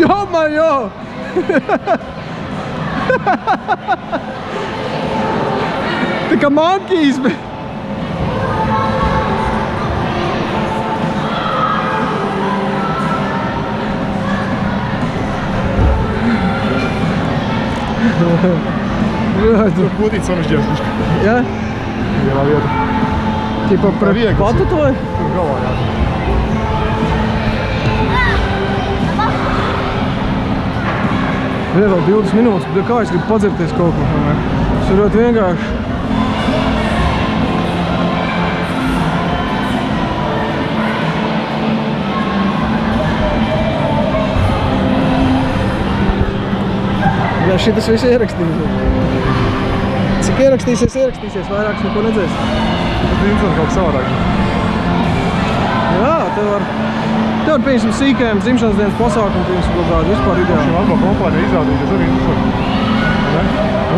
Ё-моё! Ты kā monkeys, bet... Tur būtīt samežģies. Jā? Vienā vieta. Tipa par patu to vai? Tur galā, jā. Vēl 20 minūtes, bet kā es gribu padzerties kaut ko? Tas ir ļoti vienkārši. Jā, šitas viss ierakstīsies. Cik ierakstīsies, vairāks neko nedzēs. Tas ir interesanti kaut savādāk. Jā, tev var piemēram sīkajiem dzimšanas dienas pasākumu, piemēram, kaut kādu vispār ideāli. Šim atbal kompānija izrādīties arī interesanti. Ne?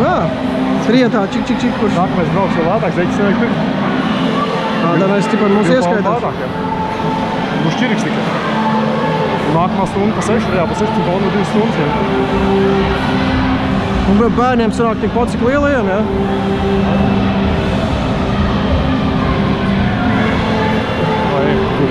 Jā, trietā, čik, kurš. Nākamais brauks vēl lētāk, zeķis nevajag pirkt. Tā mēs tipā mums ieskaitās. Būs čiriks tikai. Nākamā stunda pa 6, jā, pa 16 un 2 stundas. Jā. Un bērniem sanāk tikpat cik lielajiem, jā? Vai, tur.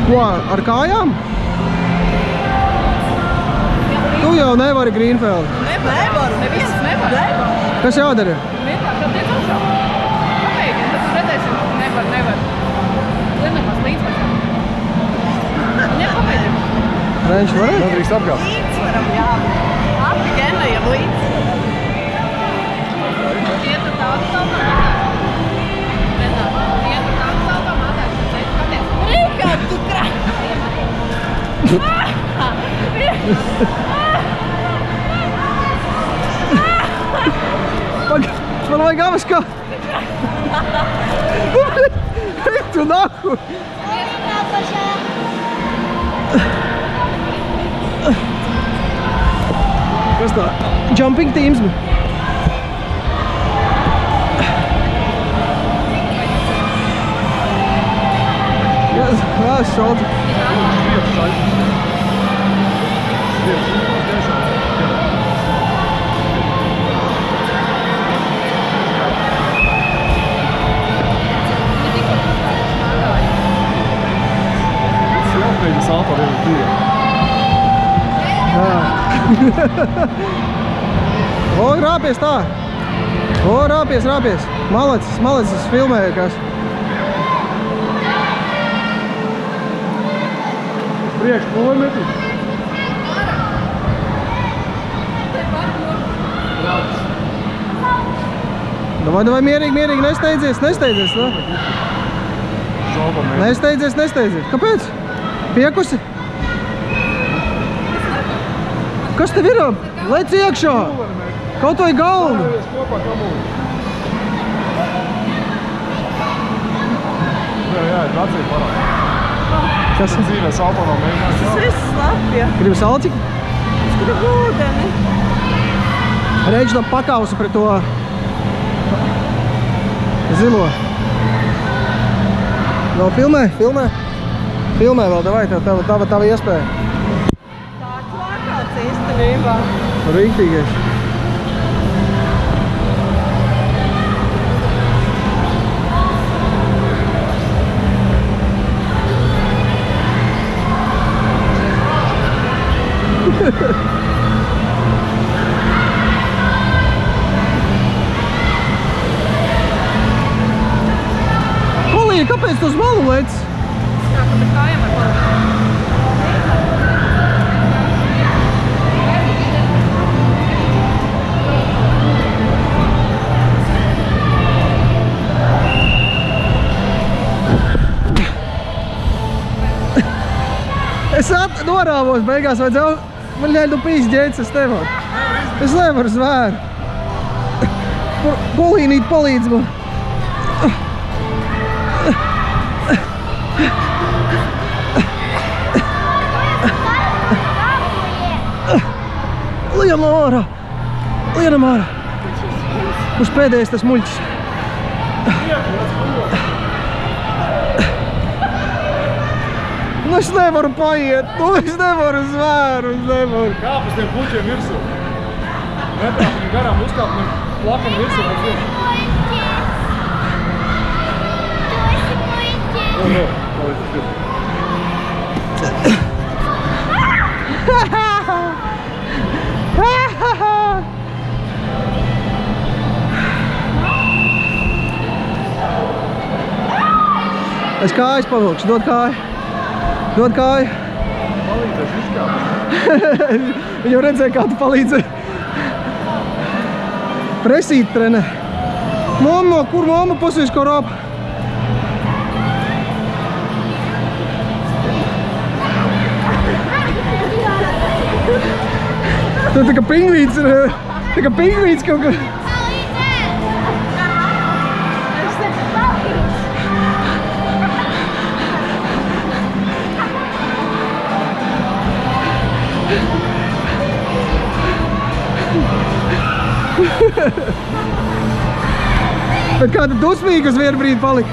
Ko, ar kājām? Tu jau nevari Grīnfeldi. Nevaru, neviens nevar. Kas jādara? Vienkārši attiec augšā. Pamēģini, tad tu redzēsim, nevar. Lienamās līdzpašām. Nepamēģini. Viņš var? Nedrīkst apgāzt. Līdzvaram, jā. Abi genējam līdz. Iet ar tādu saltām atēšu. Iet ar tādu saltām atēšu. Skaties. Rīkā, tu krāk! Man vajag abas kā... Tu nahu! Kas tā? Jumping teams? Jā, šādi. O, rāpies tā! O, rāpies! Malacis, filmēja kas. Priekš, ko var metīt? Davai, mierīgi, nesteidzies, tā? Nesteidzies. Kāpēc? Piekusi? Kas tev ir? Lec iekšā! Kaut vai galvu! Jā, vecīgi parādi. Kas ir? Dzīvē salto nav mēģinājums. Tas viss slapja. Gribu salciku? Es gribu ūdeni. Reģinam pakausu pret to zilo. Vēl filmē? Filmē vēl, davai, tava iespēja. Tāds lākāts īstenībā. Rīktīgais. Kolija, kāpēc tu uz malu lec? Jā, kad ar kājām var palikt. Es norāvos, beigās vajadzēja, man ļaļ, tu pīsģēts, es nevaru. Es nevaru zvēru. Kolīnīt palīdz man. Liela ārā! Lienam ārā. Kurš pēdējais tas muļķis? Nu es nevaru paiet, nu es nevaru zvēru, es nevaru. Kāp uz tiem puķiem virsū. Netrāp viņu garām uzkāp viņu plakam virsū. Es kājas pavilkšu, dod kāju. Dod kāju. Palīdzēšu izkāpt. Viņam redzēja, kā tu palīdzēji. Presīt trenē. Mamma, kur mamma pasīs kā rāpa? Tu tā kā pingvīts ir, tā kā pingvīts kaut kā. Bet kāda dusmīga uz vienu brīdi palika?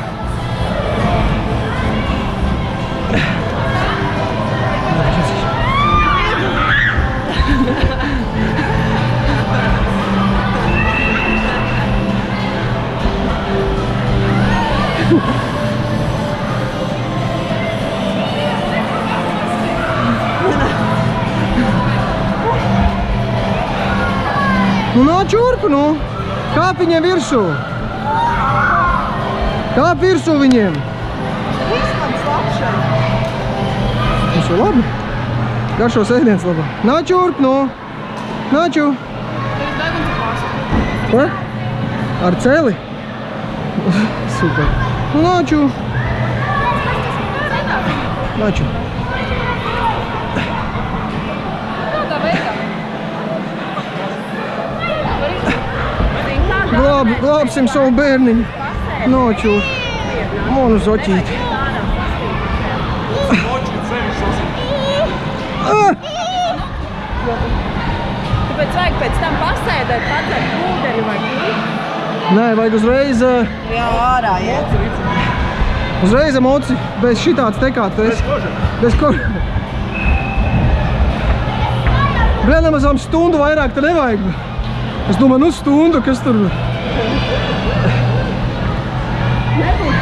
Nu nāc šurp, nu! Kāp viņiem virsū! Kāp virsū viņiem! Tas ir labi! Garšo sēdiens labā! Nāc šurp, nu! Nāču! Ko? Ar celi? Super! Nu nāču! Nāču! Glābsim savu bērniņu. Nāču. Monu zoķīt. Tāpēc vajag pēc tam pasēdēt, padzert ūdeni vai kļūt? Nē, vajag uzreiz... Jā, ārā iet. Uzreiz emoci, bez šitāds tekāt. Bez koža. Blēd, nemazām stundu vairāk te nevajag. Es domāju, nu stundu, kas tur... Nebūtu